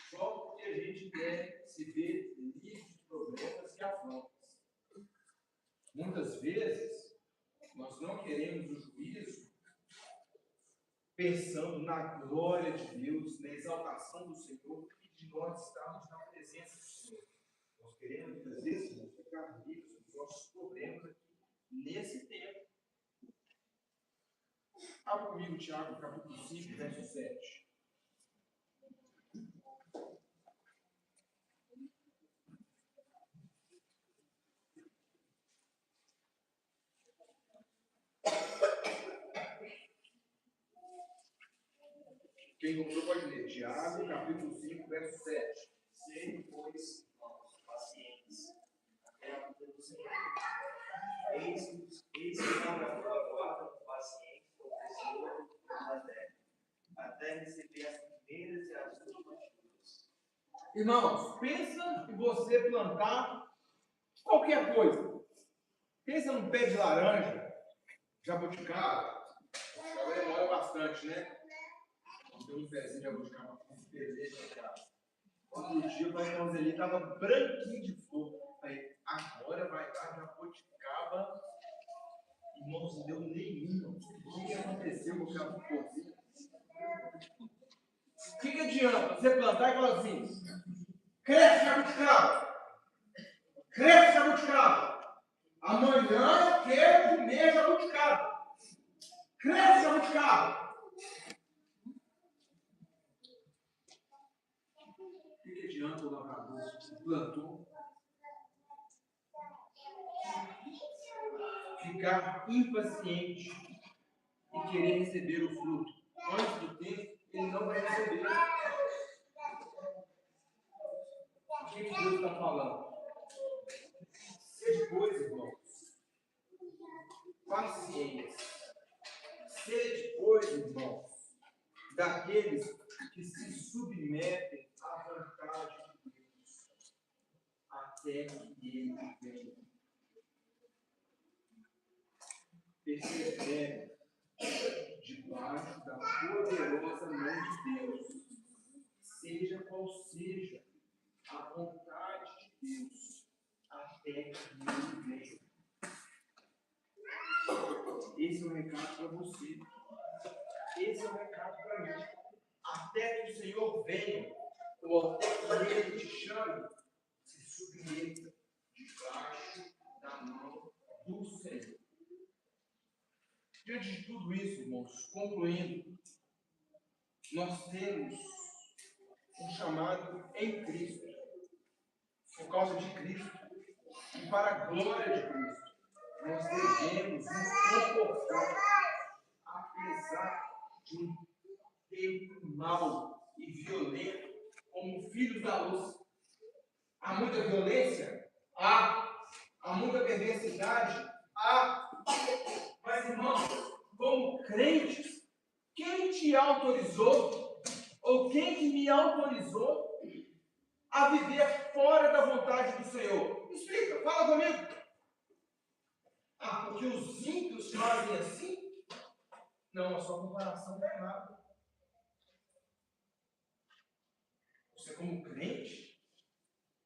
[SPEAKER 1] só porque a gente quer se ver livre de problemas e afrontas. Muitas vezes, nós não queremos o juízo pensando na glória de Deus, na exaltação do Senhor e de nós estarmos na presença do Senhor. Nós queremos, muitas vezes, ficar livres dos nossos problemas aqui, nesse tempo. Abra comigo, Tiago, capítulo 5, verso 7. Quem comprou pode ler. Tiago, capítulo 5, verso 7.
[SPEAKER 8] Sejam, pois, irmãos, pacientes, até a vinda do Senhor. Eis que não aguardam paciente por Senhor na terra, até receber as primeiras e as últimas chuvas.
[SPEAKER 1] Irmãos, pensa em você plantar qualquer coisa. Pensa num pé de laranja, jabuticaba. Agora demora bastante, né? Tem um pezinho de jabuticaba com um pezinho de casa. Outro dia, o irmãos ali estava branquinho de flor. Aí, agora vai dar jabuticaba. Irmãos, não deu nenhum. O que aconteceu com aquela florzinha? O que adianta você plantar e falar assim: cresce jabuticaba! Cresce jabuticaba! Amanhã eu quero comer jabuticaba! Cresce jabuticaba! O que adianta o lavrador que plantou ficar impaciente e querer receber o fruto? Antes do tempo, ele não vai receber. Deus está falando? Sede, pois, irmãos, pacientes. Sede, pois, irmãos, daqueles que se submetem à vontade de Deus, até que Ele venha. Persevere debaixo da poderosa mão de Deus, seja qual seja a vontade de Deus, até que Ele venha. Esse é o recado para você. Esse é o recado para mim. Até que o Senhor venha, ou até que Ele te chame, se submeta debaixo da mão do Senhor. Diante de tudo isso, irmãos, concluindo, nós temos um chamado em Cristo, por causa de Cristo, e para a glória de Cristo. Nós devemos nos comportar, apesar de um tempo mau e violento, como filhos da luz. Há muita violência? Há muita perversidade? Mas, irmãos, como crentes, quem te autorizou, ou quem que me autorizou a viver fora da vontade do Senhor? Me explica, fala comigo. Porque os ímpios fazem assim? Não, a sua comparação está errada. Você, como crente,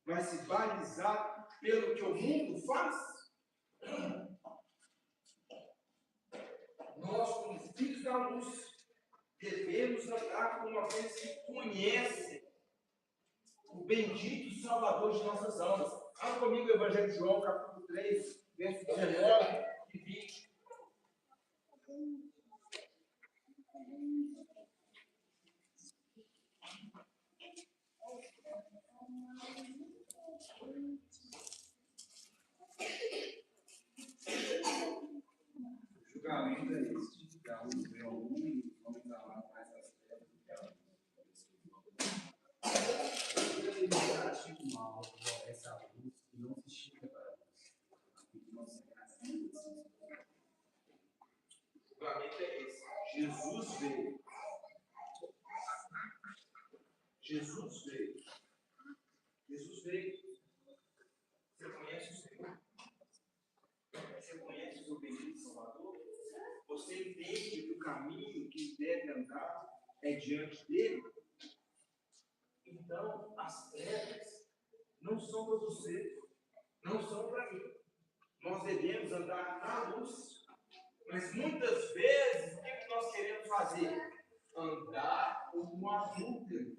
[SPEAKER 1] vai se balizar pelo que o mundo faz? Nós, como filhos da luz, devemos andar como aqueles que conhecem o bendito Salvador de nossas almas. Abra comigo o Evangelho de João, capítulo 3, versos 19 e 20.
[SPEAKER 2] O julgamento é esse, que a luz veio ao mundo e os homens amaram mais as trevas do que a luz. Ele pratica o mal, aborrece a luz e não se estica para a luz. Não se graça.
[SPEAKER 1] O julgamento é esse. Jesus veio. Jesus veio. Jesus veio. Você conhece o Senhor? Você conhece o seu bendito Salvador? Você entende que o caminho que deve andar é diante dele? Então, as trevas não são para você, não são para mim. Nós devemos andar na luz. Mas muitas vezes, o que nós queremos fazer? Andar como um adúltero,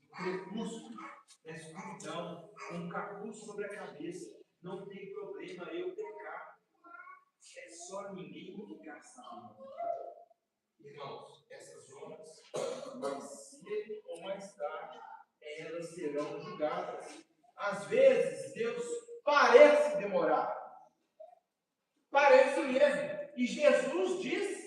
[SPEAKER 1] no crepúsculo, na escuridão, com um capuz sobre a cabeça. Não tem problema eu pecar. É só ninguém ficar salvo. Irmãos, essas horas, mais cedo ou mais tarde, elas serão julgadas. Às vezes, Deus parece demorar. Parece mesmo. E Jesus diz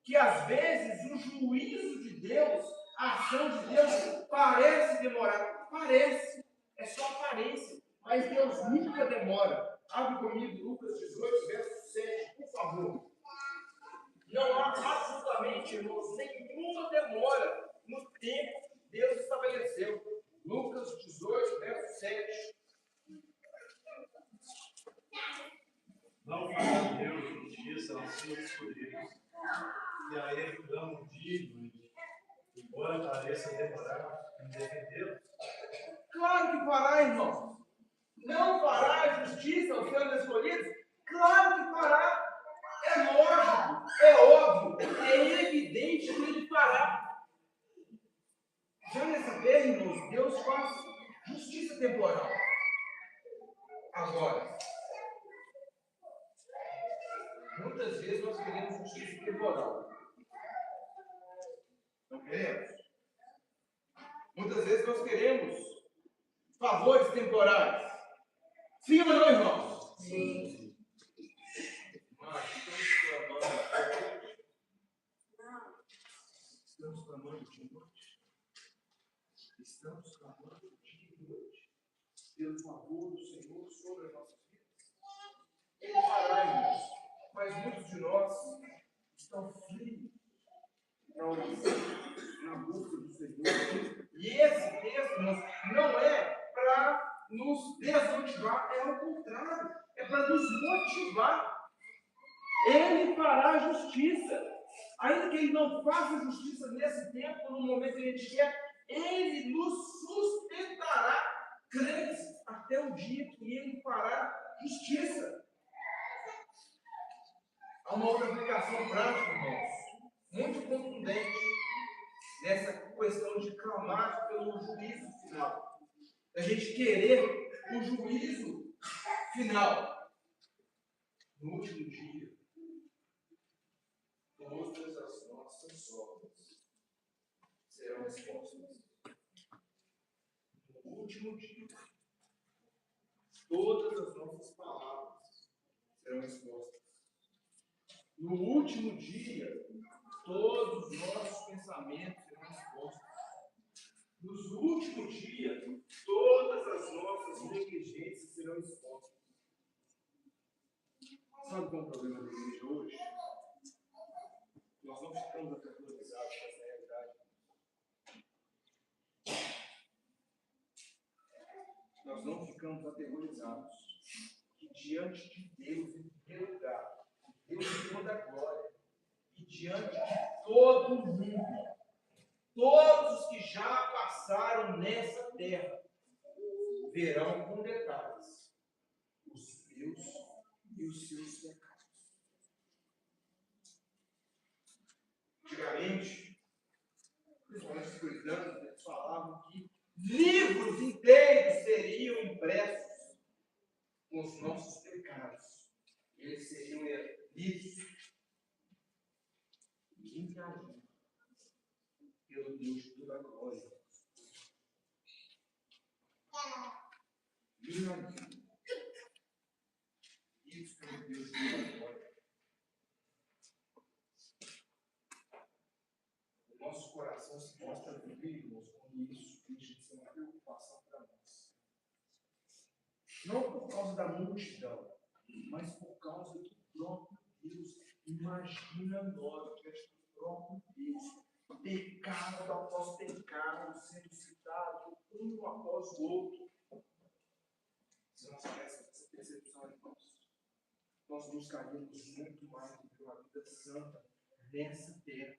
[SPEAKER 1] que às vezes o juízo de Deus, a ação de Deus, parece demorar. Parece. É só aparência. Mas Deus nunca demora. Abre comigo Lucas 18, verso 7, por favor. Não há absolutamente, irmãos, nenhuma demora no tempo que Deus estabeleceu. Lucas 18, verso 7.
[SPEAKER 9] Não fará Deus justiça aos seus escolhidos, e a ele clamam dia e noite, embora pareça demorar em defendê-los.
[SPEAKER 1] Claro que fará, irmãos. Não fará justiça aos seus escolhidos? Claro que fará. É lógico, é óbvio, é evidente que ele fará. Já nessa vez, irmãos, Deus faz justiça temporal. Agora, muitas vezes nós queremos justiça temporal. Não queremos? Muitas vezes nós queremos favores temporais. Sim ou não, irmãos?
[SPEAKER 3] Sim.
[SPEAKER 1] Mas estamos clamando de noite. Estamos clamando de noite. pelo favor do Senhor sobre as nossas vidas? Ele fará, irmãos. Mas muitos de nós estão frios na oração, na busca do Senhor. E esse texto, irmãos, não é para nos desmotivar, é ao contrário, é para nos motivar. Ele fará justiça. Ainda que ele não faça justiça nesse tempo, no momento que a gente quer, ele nos sustentará crentes até o dia que ele fará justiça. Há uma outra aplicação prática, irmãos, muito contundente nessa questão de clamar pelo juízo final. A gente querer o juízo final. No último dia, todas as nossas obras serão expostas. No último dia, todas as nossas palavras serão expostas. No último dia, todos os nossos pensamentos serão expostos. Nos últimos dias, todas as nossas negligências serão expostas. Sabe qual é o problema da igreja hoje? Nós não ficamos aterrorizados com essa realidade. Nós não ficamos aterrorizados que diante de Deus, em primeiro lugar, Deus em toda a glória, e diante de todo mundo, todos os que já passaram nessa terra, verão com detalhes os meus e os seus pecados. Antigamente, principalmente os cristãos, eles falavam que livros inteiros seriam impressos com os nossos pecados. Eles seriam lidos e enviados pelo Deus de toda a glória. Livrados. Isso pelo Deus de toda a glória. O nosso coração se mostra vivo quando isso deixa de ser uma preocupação para nós. Não por causa da multidão, mas por causa do próprio Deus. Imagina nós, diante do próprio Deus, pecado após pecado, sendo citado um após o outro. Se nós tivéssemos essa percepção, irmãos, nós buscaríamos muito mais do que uma vida santa nessa terra.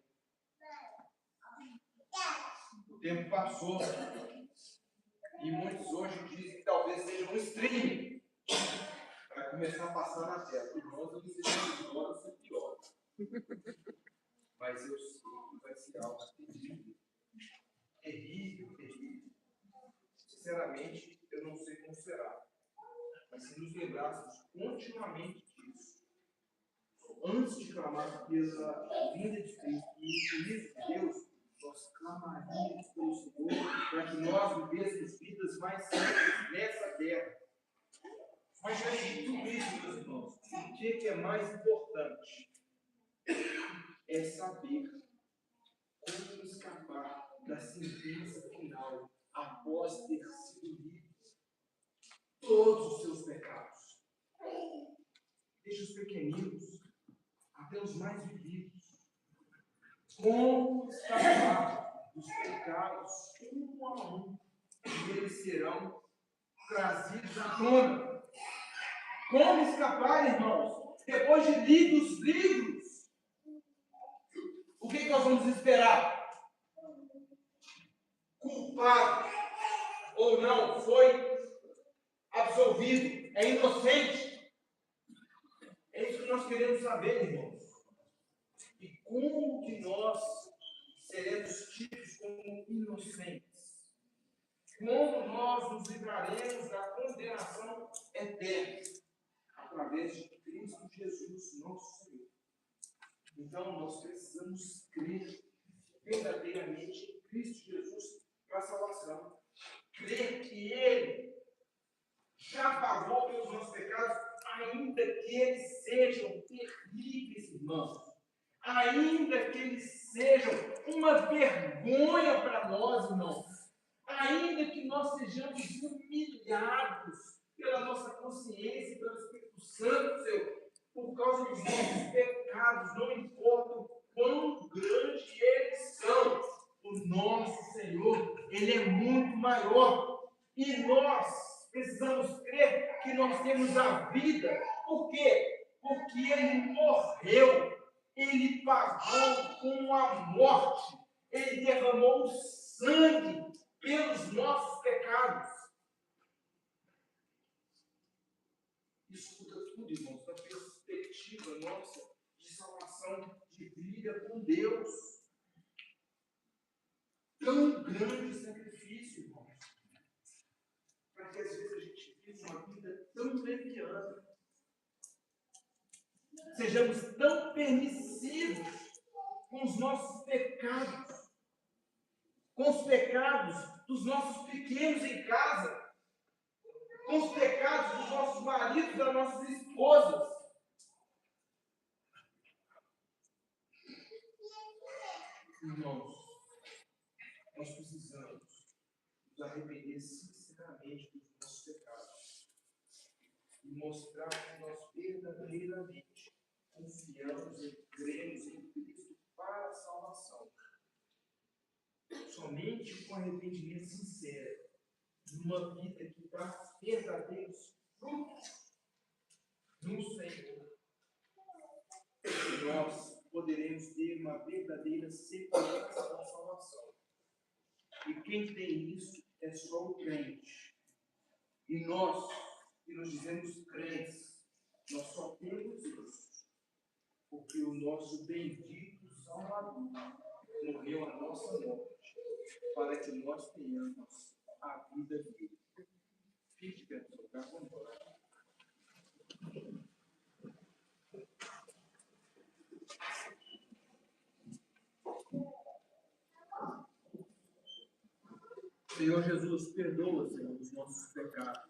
[SPEAKER 1] O tempo passou e muitos hoje dizem que talvez seja um streaming para começar a passar na terra. Irmãos, eu não sei se é melhor ou se é pior. Mas eu sei que vai ser algo terrível. Terrível, terrível. Sinceramente, eu não sei como será. Mas se nos lembrássemos continuamente disso, antes de clamar pela vinda de Cristo e o juízo de Deus, nós clamaríamos pelo Senhor para que nós vivêssemos vidas mais santas nessa terra. Mas diante de tudo isso, meus irmãos, o que é mais importante? É saber como escapar da sentença final após ter sido livre todos os seus pecados. Desde os pequeninos até os mais vividos. Como escapar dos pecados um a um, e eles serão trazidos à tona. Como escapar, irmãos, depois de lidos os livros? O que nós vamos esperar? Culpado ou não, foi absolvido, é inocente. É isso que nós queremos saber, irmãos. E como que nós seremos tidos como inocentes? Como nós nos livraremos da condenação eterna? Através de Cristo Jesus, nosso Senhor. Então, nós precisamos crer verdadeiramente em Cristo Jesus para a salvação. Crer que Ele já pagou pelos nossos pecados, ainda que eles sejam terríveis, irmãos. Ainda que eles sejam uma vergonha para nós, irmãos. ainda que nós sejamos humilhados pela nossa consciência e pelo Espírito Santo, Senhor, por causa dos nossos pecados, não importa o quão grandes eles são, o nosso Senhor, Ele é muito maior. E nós precisamos crer que nós temos a vida. Por quê? Porque Ele morreu, Ele pagou com a morte, Ele derramou o sangue pelos nossos pecados. Isso muda tudo, irmãos, da perspectiva nossa de salvação, de vida com Deus. Tão grande sacrifício, irmãos, para que às vezes a gente viva uma vida tão leviana, sejamos tão permissivos com os nossos pecados, com os pecados dos nossos pequenos em casa, com os pecados dos nossos maridos, das nossas esposas. Irmãos, nós precisamos nos arrepender sinceramente dos nossos pecados e mostrar que nós verdadeiramente confiamos e cremos em Cristo para a salvação. Somente com arrependimento sincero, numa vida que dá verdadeiros frutos no Senhor, nós poderemos ter uma verdadeira segurança da salvação. E quem tem isso é só o crente. E nós, que nos dizemos crentes, nós só temos isso porque o nosso bendito Salvador morreu a nossa morte para que nós tenhamos a vida dele. Fique de pé no seu lugar, vamos embora. Senhor Jesus, perdoa, Senhor, os nossos pecados.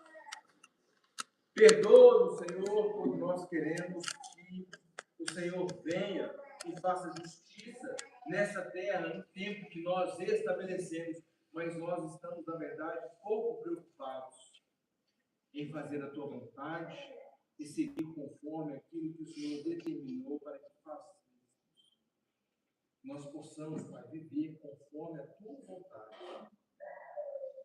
[SPEAKER 1] Perdoa, Senhor, quando nós queremos que o Senhor venha e faça justiça nessa terra, no tempo que nós estabelecemos, mas nós estamos, na verdade, pouco preocupados em fazer a Tua vontade e seguir conforme aquilo que o Senhor determinou para que façamos. Nós possamos, Pai, viver conforme a Tua vontade.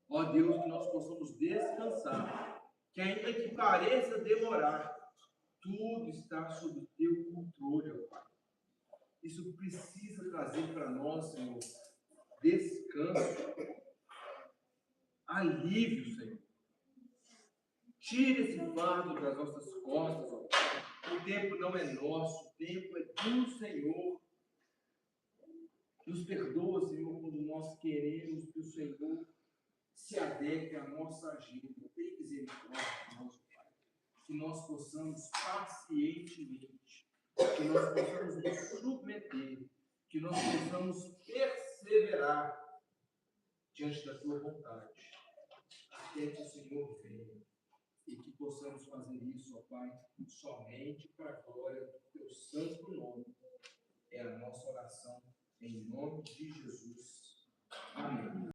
[SPEAKER 1] Ó Deus, que nós possamos descansar, que ainda que pareça demorar, tudo está sob Teu controle, ó Pai. Isso precisa trazer para nós, Senhor, descanso, alívio, Senhor. Tira esse fardo das nossas costas, ó Pai. O tempo não é nosso, o tempo é do Senhor. Nos perdoa, Senhor, quando nós queremos que o Senhor se adeque à nossa agenda. Tem misericórdia de nós, Pai. Que nós possamos pacientemente, que nós possamos nos submeter, que nós possamos perseverar diante da Tua vontade, até que o Senhor venha. E que possamos fazer isso, ó Pai, somente